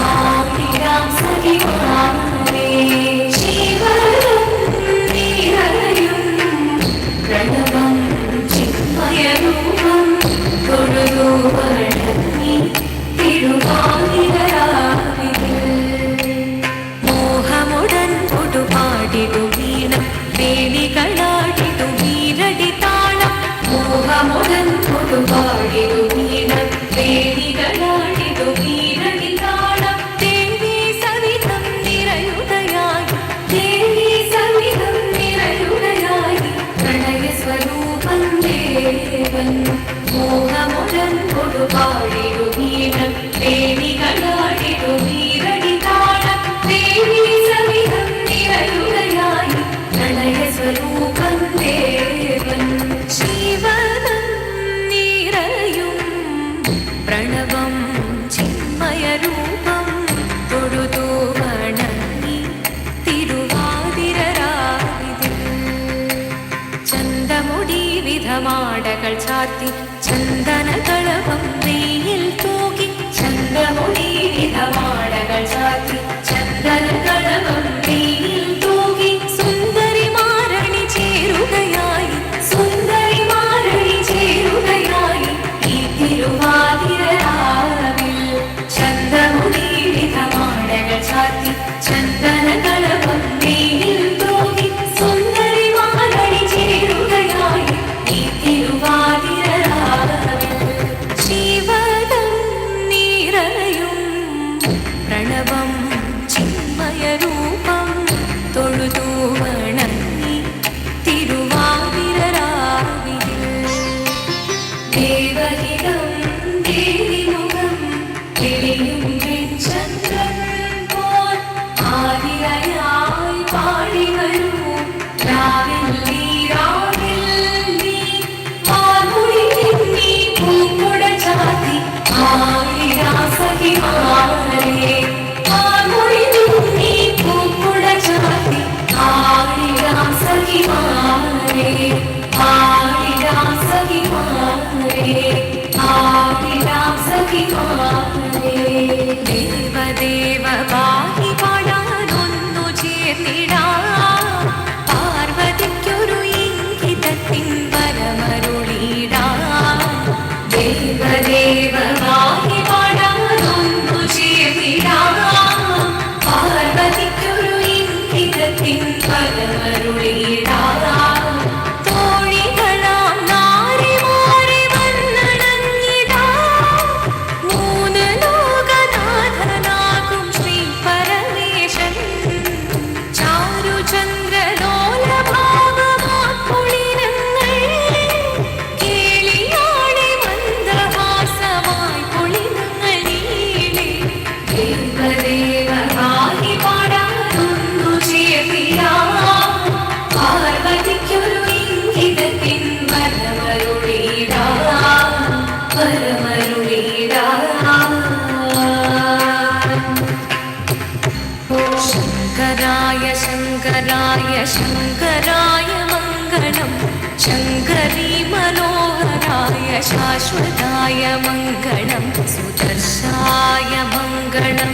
ആയിരാം സഖിമാരെ ശിവനും നീരയും പ്രണവം ചിന്മയരൂപം തൊഴുതോ വണങ്ങി തിരുവാതിരരാവിതിൽ മോഹമുടൻ പൊടുപാടിടു വീണം വേലികളാടിടു വീരടി താളം മോഹമുടൻ പൊടുപാടിടു വീണം വേലികളാടിടു വീരടി താളം ദേവി സവിധം നിറയുടയായി ദേവി സവിധം നിറയുടയായി പ്രണയ സ്വരൂപം ദേവൻ മോഹമുടൻ കൊടുപാടിടു വീണം വേലികളാടിടു വീരടി താളം ദേവി സവിധം നിറയുടയായി പ്രണയ സ്വരൂപം ദേവൻ ശിവനും നീരയും പ്രണവം ചിന്മയരൂപം തൊഴുതോ വണങ്ങി തിരുവാതിരരാവിതിൽ ചന്തമുടി വിധമാടകൾ ചാർത്തി ചന്ദനകളഭം വെയിൽ തൂകി ചന്തമുടി വിധമാടകൾ ചാർത്തി ചന്ദനകളഭം വെയിൽ തൂകി സുന്ദരി മാരണി ചേരുകയായി സുന്ദരി മാരണി ചേരുകയായി ഈ തിരുവാതിരരാവിൽ ചന്തമുടി വിധമാടകൾ ചാർത്തി ചന്ദനകളഭം വെയിൽ തൂകി സുന്ദരി മാരണി ചേരുകയായി ഈ തിരുവാതിരരാവിൽ ശിവനും നീരയും പ്രണവം ചിന്മയരൂപം തൊഴുതോ വണങ്ങി തിരുവാതിരരാവിതിൽ ദേവഹിതം ദേവിമുഖം തെളിയും വെൺചന്ദ്രൻ പോൽ ആതിരയായി പാടിവരൂ രാവിൽ നീ മാമുടി നീ പൂക്കുട ജാതി ആയിരാ സഖിമാരെ മാമുടി നീ പൂക്കുട ജാതി ആയിരാ സഖിമാരെ ആയിരാ സഖിമാരെ ആയിരാ സഖിമാരെ ദേവദേവ പാഹി പാടാനൊന്നു ചേർന്നിടാം പാർവതിക്കൊരു ഇംഗിതത്തിൻ വരമരുളിടാം ദേവദേവ പാഹി പാടാനൊന്നു ചേർന്നിടാം പാർവതിക്കൊരു ഇംഗിതത്തിൻ വരമരുളിടാം തോഴികളാം നാരിമാരെ വന്നണഞ്ഞിടാം മൂന്ന് ലോകനാഥനാകും ശ്രീ പരമേശൻ ചാരുചന്ദ്രലോലഭാവമാക്കുളിനങ്ങൾ കേളിയാടി മന്ദഹാസമ വരമരുളിടാം. ശങ്കരായ ശങ്കരായ ശങ്കരായ മംഗളം ശങ്കരീ മനോഹരായ ശാശ്വതായ മംഗളം സുദർശായ മംഗളം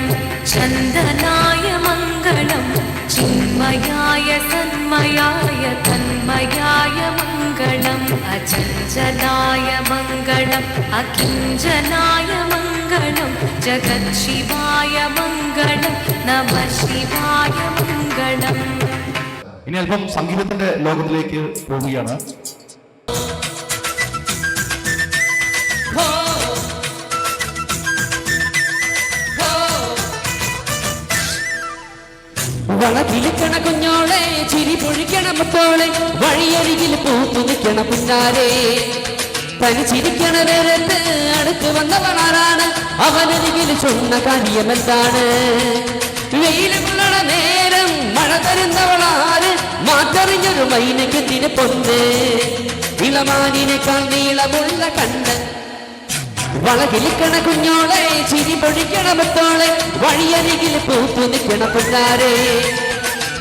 ചന്ദനായ മംഗളം ചിന്മയായ സന്മയായ തന്മയായ മംഗളം അചഞ്ചലായ മംഗളം അകിഞ്ചനായ മംഗളം ജഗത്ശിവായ മംഗളം നമഃ ശിവായ മംഗളം.
ഇനി അല്പം സംഗീതത്തിന്റെ ലോകത്തിലേക്ക് പോവുകയാണ്.
വളകിളിക്കണ കുഞ്ഞോളെ ചിരി പൊഴിക്കണ മുത്തോളെ വഴിയരികിൽ പൂത്തു നിൽക്കണ പുന്നാരെ തനി ചിരിക്കണ നേരത്ത് അടുത്ത് വന്നവളാരാണ് അവനരികിൽ ചൊന്ന കാര്യമെന്താണ് വെയിലുള്ള നേരം മഴ തരുന്നവളാര് മാറ്ററിഞ്ഞൊരു മൈനക്കെത്തിന് പൊന്ന് ഇളമാനിനേക്കാൾ നീളമുള്ള കണ്ണ് വളകിളിക്കണ കുഞ്ഞോളെ ചിരി പൊഴിക്കണ മുത്തോളെ വഴിയരികിൽ പൂത്തു നിൽക്കണ പുന്നാരെ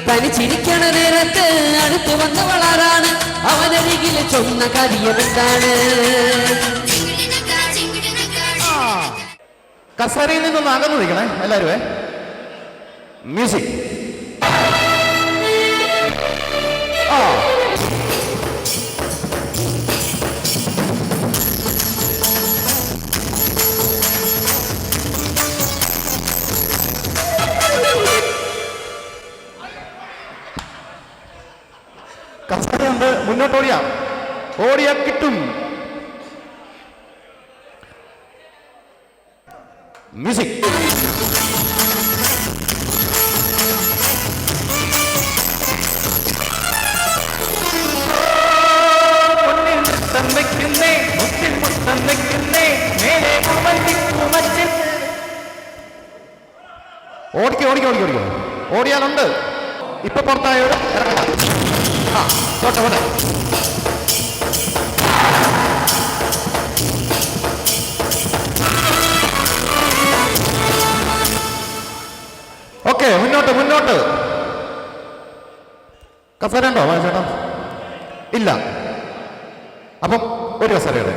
തനി ചിരിക്കണ നേരത്ത് അടുത്ത് വന്നവളാരാണ് അവനരികിൽ ചൊന്ന കാര്യമെന്താണ്
കസേരയിൽ നിന്നൊന്ന് അകന്നു നിൽക്കണേ എല്ലാവരും. മ്യൂസിക്. കസേരയുണ്ട്, മുന്നോട്ട് ഓടിയാ കിട്ടും. മ്യൂസിക്. ഓടിക്കോ ഓടിയാലുണ്ട്. ഇപ്പൊ പുറത്തായോട് ഇറങ്ങാം. പോട്ടെ. ഓക്കെ, മുന്നോട്ട്. കസേര ഉണ്ടോ ചേട്ടാ? ഇല്ല. അപ്പം ഒരു കസേരയുടെ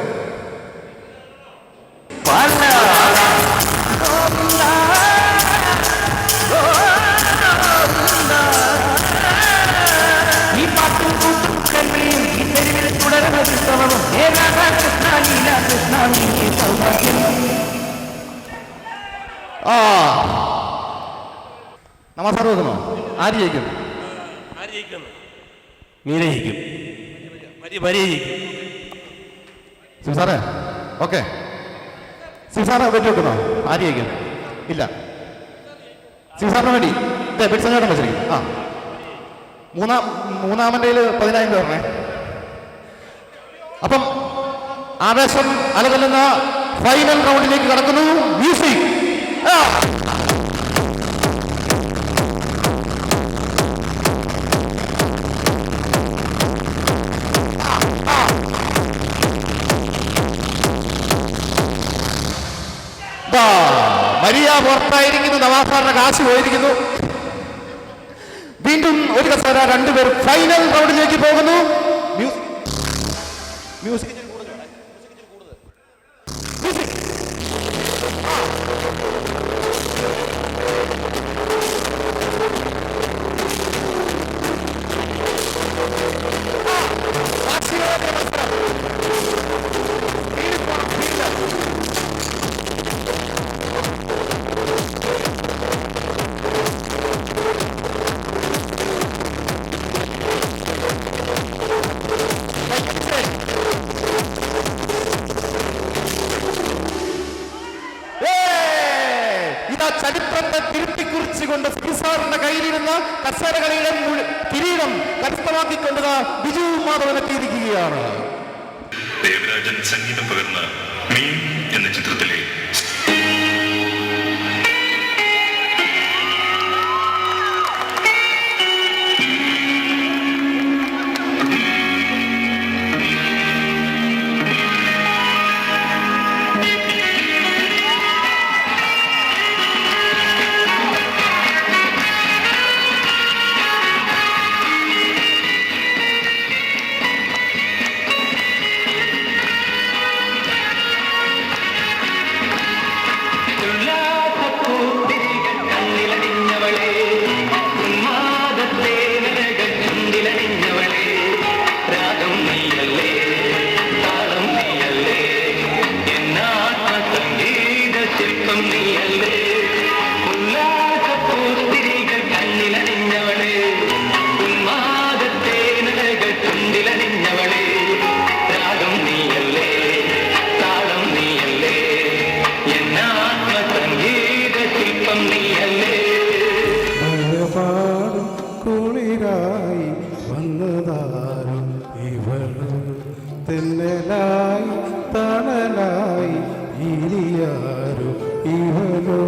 നമസ്കാരം വെക്കുന്നോ? ആര് ജയിക്കും?
മീര ജയിക്കും.
സാറേ ഓക്കെ. സാറെ വെച്ച് വെക്കുന്നോ? ആര് ജയിക്കും? ഇല്ല. സാറിന് വേണ്ടി ബിഡ്സങ്ങോട്ടം വെച്ചിരിക്കും. മൂന്നാമൻ്റെ 10,000 രൂപ പറഞ്ഞേ. അപ്പം ആവേശം അലകല്ലുന്ന ഫൈനൽ റൗണ്ടിലേക്ക് കടക്കുന്നു. മ്യൂസിക്. മരിയ പുറത്തായിരിക്കുന്നു. നവാസാറിന്റെ കാശ് പോയിരിക്കുന്നു. വീണ്ടും ഒരു കസേര, രണ്ടുപേർ ഫൈനൽ റൗണ്ടിലേക്ക് പോകുന്നു. മ്യൂസിക്. ചരിത്രത്തെ തിരുത്തിക്കുറിച്ചുകൊണ്ട് സാറിന്റെ കയ്യിലിരുന്ന കസേരകളിയുടെ കിരീടം കരസ്ഥമാക്കിക്കൊണ്ട് ബിജു മാധവൻ എത്തിയിരിക്കുകയാണ്.
ദേവരാജൻ സംഗീതം പകർന്ന മീൻ എന്ന ചിത്രത്തിലെ
ಹಿರಿಯಾರು ಇವನು.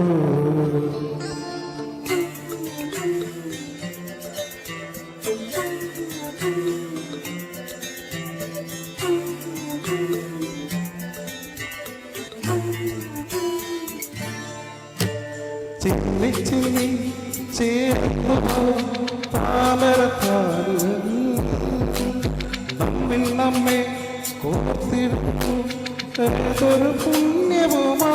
ചിന്നി ചിന്നി ചേർന്നു താമരത്താലുകൾ നമ്മിൽ നമ്മെ കോർത്തിരുന്നു ഏതൊരു പുണ്യവുമാ.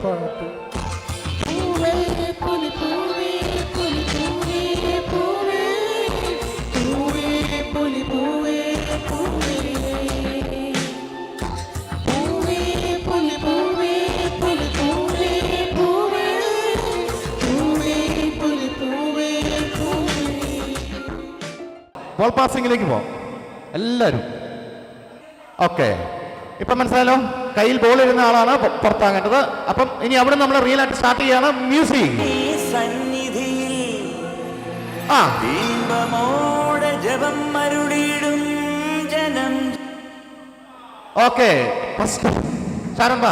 പാട്ട്.
പൂവേ പുലി പൂവേ പുലി പൂവേ പൂവേ പൂവേ പുലി പൂവേ പൂവേ പൂവേ പുലി പൂവേ പുലി പൂവേ പൂവേ പൂവേ പുലി പൂവേ പൂവേ.
ബോൾ പാസിംഗിലേക്ക് പോവാം എല്ലാവരും. ഓക്കെ, ഇപ്പം മനസ്സിലായല്ലോ, കയ്യിൽ ബോൾ ഇരുന്ന ആളാണ് പുറത്താകേണ്ടത്. അപ്പം ഇനി അവിടെ നമ്മൾ റിയൽ ആയിട്ട് സ്റ്റാർട്ട് ചെയ്യാണ്. മ്യൂസിക്. ഓക്കെ, ഫസ്റ്റ് ശാരന്ത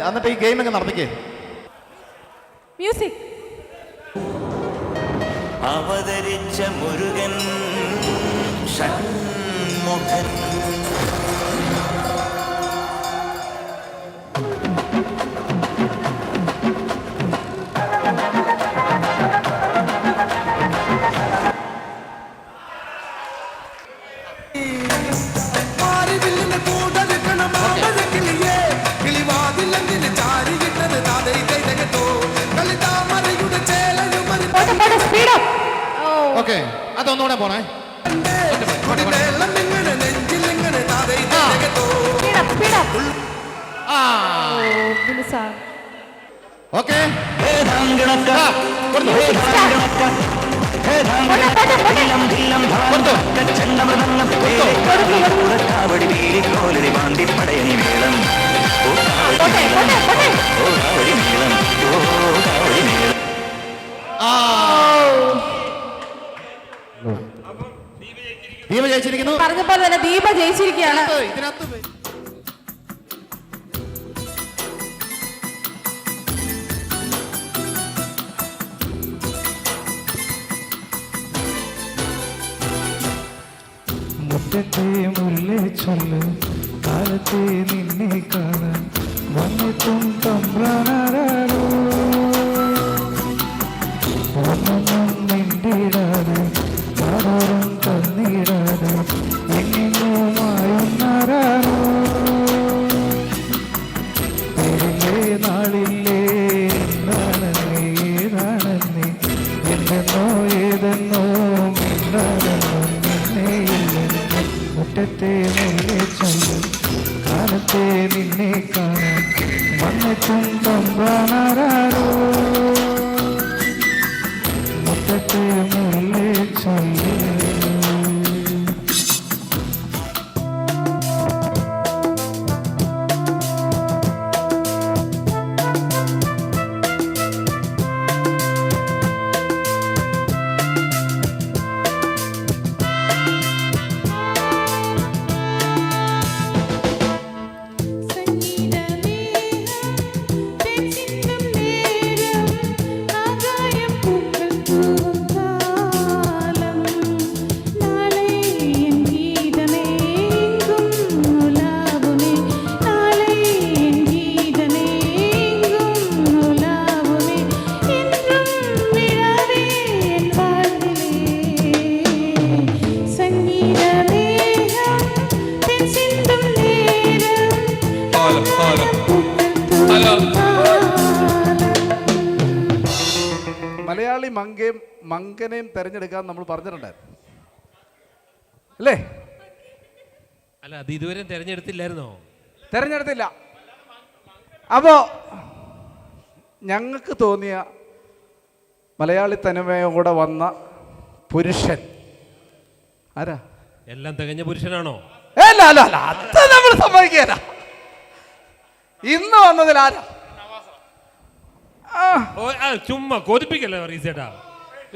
എന്നിട്ട് ഈ ഗെയിം അങ്ങ് നടത്തിക്കേ.
മ്യൂസിക്.
അവതരിച്ച മുരുകൻ ഷൺമുഖൻ.
ഓക്കെ, അതൊന്നുകൂടെ പോണേ. ഓക്കെ, ദീപ ജയിച്ചിരിക്കുന്നു.
പറഞ്ഞ പോലെ തന്നെ ദീപ ജയിച്ചിരിക്കുകയാണ്.
ഇതിനകത്ത്
മുറ്റത്തെ മുല്ലേ ചൊല്ല് കാലത്തെ നിന്നെ കാണാൻ വന്നിട്ടും തമ്പ്രാനാരോ ഒന്നൊന്നും നിന്നിടാതെ ആരോരും തന്നിടാതെ എങ്ങുമായുന്നാരോ പേരില്ലേ നാളില്ലേ എന്താണെന്നേ ഏതാണെന്നേ എന്തെന്നോ ഏതെന്നോ മിണ്ടാണെന്നോ മുറ്റത്തെ മുല്ലേ ചൊല്ല് കാലത്തെ നിന്നെ കാണാൻ വന്നിട്ടും തമ്പ്രാനാരോ മുറ്റത്തെ മുല്ലേ ചൊല്ല്.
മലയാളി മങ്കനെയും തെരഞ്ഞെടുക്കാൻ നമ്മൾ പറഞ്ഞിട്ടുണ്ടായിരുന്നു അല്ലേ?
അല്ല, അത് ഇതുവരെ തെരഞ്ഞെടുത്തില്ലായിരുന്നോ?
തെരഞ്ഞെടുത്തില്ല. അപ്പോൾ ഞങ്ങൾക്ക് തോന്നിയ മലയാളി തനിമയോടെ വന്ന പുരുഷൻ ആരാ?
എല്ലാം തികഞ്ഞ പുരുഷനാണോ?
അല്ല അല്ല അല്ല, അത് നമ്മൾ സമ്മതിക്കുകയില്ല. ഇന്ന് വന്നതിൽ ആരാ?
ചുമ്മാ കൊതിപ്പിക്കല്ലേ വർഗീസേട്ടാ,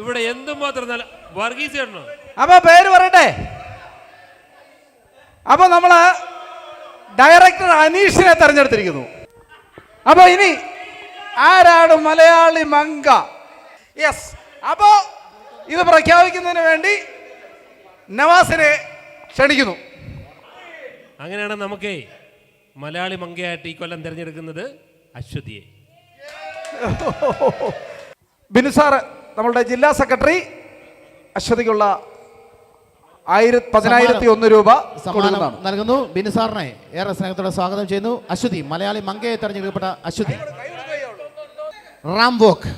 ഇവിടെ എന്തുമാത്രം നല്ല വർഗീസേട്ടനോ?
അപ്പൊ പേര് പറയട്ടെ. അപ്പൊ നമ്മള് ഡയറക്ടർ അനീഷിനെ തെരഞ്ഞെടുത്തിരിക്കുന്നു. അപ്പൊ ഇനി ആരാണ് മലയാളി മങ്ക? യെസ്. അപ്പോ ഇത് പ്രഖ്യാപിക്കുന്നതിന് വേണ്ടി നവാസിനെ ക്ഷണിക്കുന്നു.
അങ്ങനെയാണെങ്കിൽ നമുക്ക് മലയാളി മങ്കയായിട്ട് ഈ കൊല്ലം തിരഞ്ഞെടുക്കുന്നത് അശ്വതിയെ.
ബിനു സാറ് നമ്മളുടെ ജില്ലാ സെക്രട്ടറി അശ്വതിക്കുള്ള 10,001 രൂപ
നൽകുന്നു. ബിനു സാറിനെ ഏറെ സ്നേഹത്തോടെ സ്വാഗതം ചെയ്യുന്നു. അശ്വതി, മലയാളി മങ്കയെ തെരഞ്ഞെടുക്കപ്പെട്ട അശ്വതി.
റാംവോക്ക്.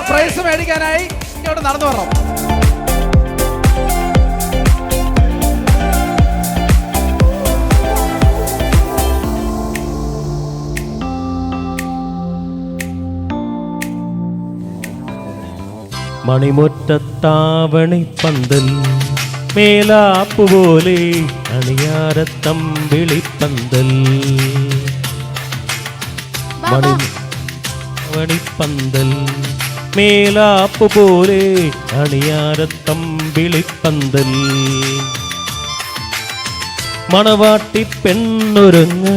പ്രൈസ് മേടിക്കാനായി ഇങ്ങോട്ട് നടന്നു വരണം.
മണിമുറ്റത്താവണി പന്തൽ മേലാപ്പുപോലെ അണിയാരത്തമ്പിളിപ്പന്തൽ മണിപ്പന്തൽ മേലാപ്പുപോലെ അണിയാരത്തമ്പിളിപ്പന്തൽ മണവാട്ടി പെണ്ണൊരുങ്ങ്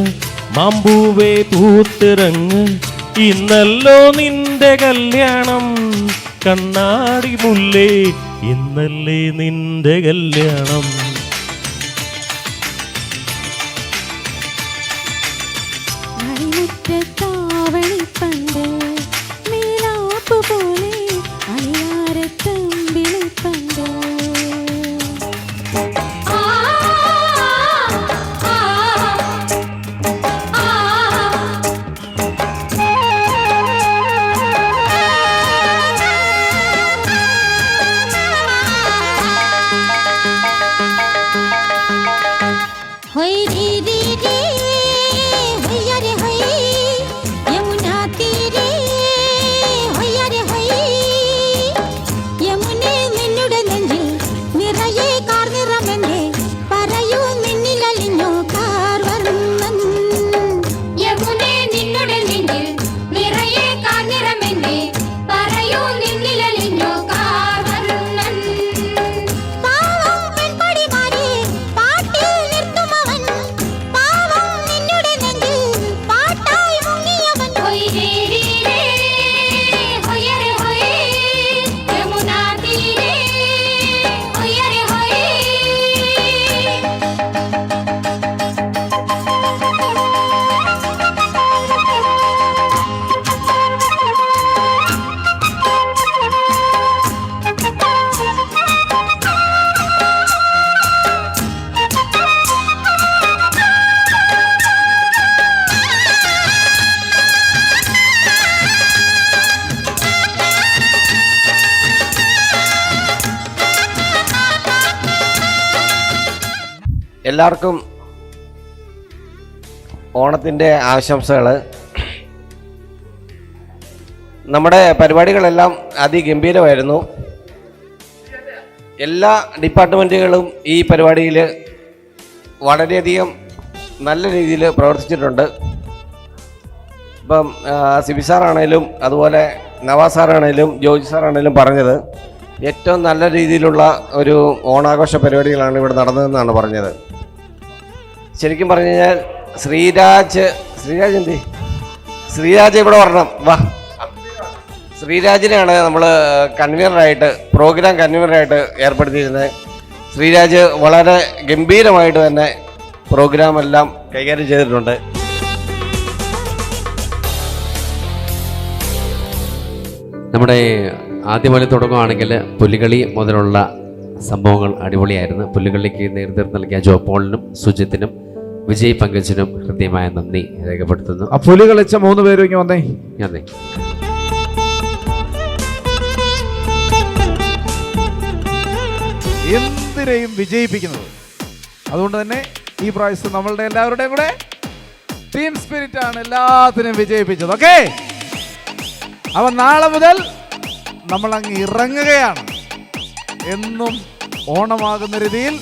മാമ്പൂവേ പൂത്തിറങ്ങ് ഇന്നല്ലോ നിന്റെ കല്യാണം കണ്ണാടി മുല്ലേ ഇന്നല്ലേ നിന്റെ കല്യാണം
എല്ലാവർക്കും ഓണത്തിൻ്റെ ആശംസകൾ. നമ്മുടെ പരിപാടികളെല്ലാം അതിഗംഭീരമായിരുന്നു. എല്ലാ ഡിപ്പാർട്ട്മെൻറ്റുകളും ഈ പരിപാടിയിൽ വളരെയധികം നല്ല രീതിയിൽ പ്രവർത്തിച്ചിട്ടുണ്ട്. ഇപ്പം സിബി സാറാണേലും അതുപോലെ നവാസ് സാറാണേലും ജോജി സാറാണേലും പറഞ്ഞത് ഏറ്റവും നല്ല രീതിയിലുള്ള ഒരു ഓണാഘോഷ പരിപാടികളാണ് ഇവിടെ നടന്നതെന്നാണ് പറഞ്ഞത്. ശരിക്കും പറഞ്ഞു കഴിഞ്ഞാൽ ശ്രീരാജ് എന്തി ശ്രീരാജ് ഇവിടെ വരണം, വാ. ശ്രീരാജിനെയാണ് നമ്മൾ പ്രോഗ്രാം കൺവീനറായിട്ട് ഏർപ്പെടുത്തിയിരുന്നത്. ശ്രീരാജ് വളരെ ഗംഭീരമായിട്ട് തന്നെ പ്രോഗ്രാം എല്ലാം കൈകാര്യം ചെയ്തിട്ടുണ്ട്.
നമ്മുടെ ആദ്യം പോലെ തുടങ്ങുകയാണെങ്കിൽ പുലികളി മുതലുള്ള സംഭവങ്ങൾ അടിപൊളിയായിരുന്നു. പുലികളിക്ക് നേതൃത്വം നൽകിയ ജോപോളിനും സുജിത്തിനും വിജയ് പങ്കജിനും ഹൃദ്യമായ നന്ദി രേഖപ്പെടുത്തുന്നു.
പുലി കളിച്ച 3 പേരും ഇങ്ങനെ വന്നേ.
അതെ,
എന്തിനേയും വിജയിപ്പിക്കുന്നത്. അതുകൊണ്ട് തന്നെ ഈ പ്രാവശ്യം നമ്മളുടെ എല്ലാവരുടെയും കൂടെ ടീം സ്പിരിറ്റ് ആണ് എല്ലാത്തിനെയും വിജയിപ്പിച്ചത്. ഓക്കെ, അവ നാളെ മുതൽ നമ്മൾ അങ്ങ് ഇറങ്ങുകയാണ്. എന്നും ഓണമാകുന്ന രീതിയിൽ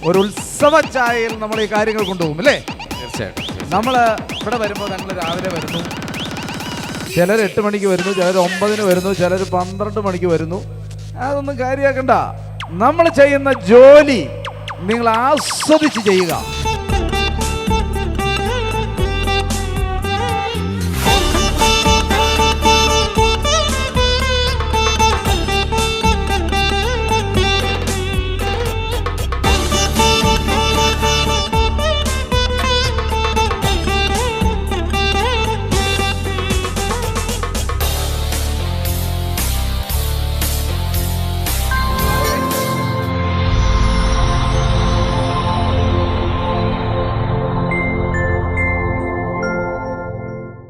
ഒരു ഉത്സവ ഛായയിൽ നമ്മൾ ഈ കാര്യങ്ങൾ കൊണ്ടുപോകും അല്ലേ?
തീർച്ചയായിട്ടും.
നമ്മൾ ഇവിടെ വരുമ്പോൾ ഞങ്ങൾ രാവിലെ വരുന്നു, ചിലർ 8 മണിക്ക് വരുന്നു, ചിലർ 9 വരുന്നു, ചിലർ 12 മണിക്ക് വരുന്നു. അതൊന്നും കാര്യമാക്കണ്ട. നമ്മൾ ചെയ്യുന്ന ജോലി നിങ്ങൾ ആസ്വദിച്ച് ചെയ്യുക.